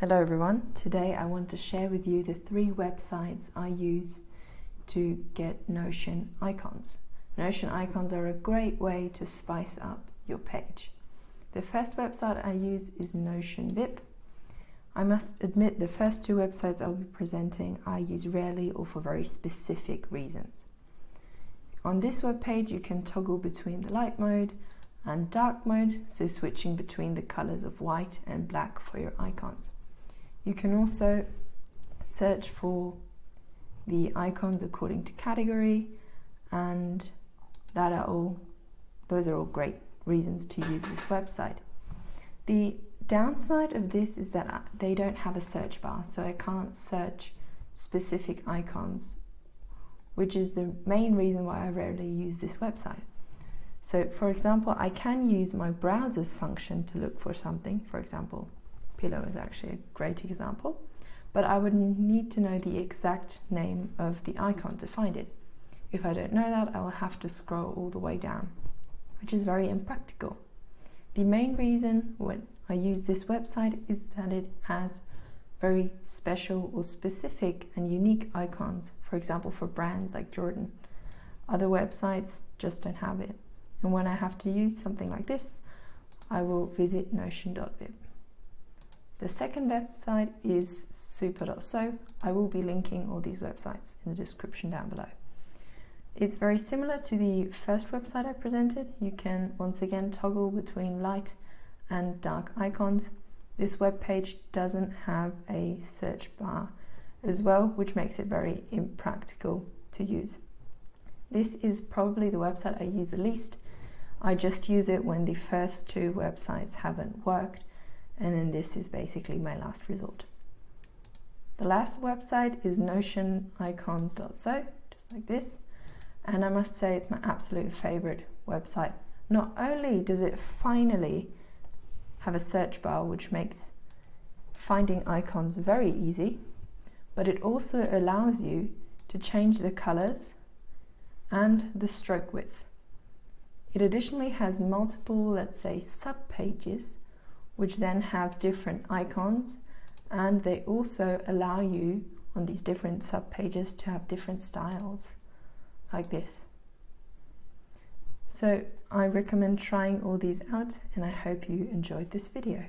Hello everyone, today I want to share with you the 3 websites I use to get Notion icons. Notion icons are a great way to spice up your page. The first website I use is Notion.vip. I must admit the first 2 websites I'll be presenting I use rarely or for very specific reasons. On this web page you can toggle between the light mode and dark mode, so switching between the colors of white and black for your icons. You can also search for the icons according to category, and those are all great reasons to use this website. The downside of this is that they don't have a search bar, so I can't search specific icons, which is the main reason why I rarely use this website. So for example, I can use my browser's function to look for something. For example, pillow is actually a great example, but I would need to know the exact name of the icon to find it. If I don't know that, I will have to scroll all the way down, which is very impractical. The main reason when I use this website is that it has very special or specific and unique icons, for example, for brands like Jordan. Other websites just don't have it. And when I have to use something like this, I will visit Notion.vip. The second website is Super.so. I will be linking all these websites in the description down below. It's very similar to the first website I presented. You can once again toggle between light and dark icons. This web page doesn't have a search bar as well, which makes it very impractical to use. This is probably the website I use the least. I just use it when the first 2 websites haven't worked, and then this is basically my last resort. The last website is Notionicons.so, just like this, and I must say it's my absolute favorite website. Not only does it finally have a search bar, which makes finding icons very easy, but it also allows you to change the colors and the stroke width. It additionally has multiple, let's say, sub-pages, which then have different icons, and they also allow you on these different sub-pages to have different styles, like this. So I recommend trying all these out, and I hope you enjoyed this video.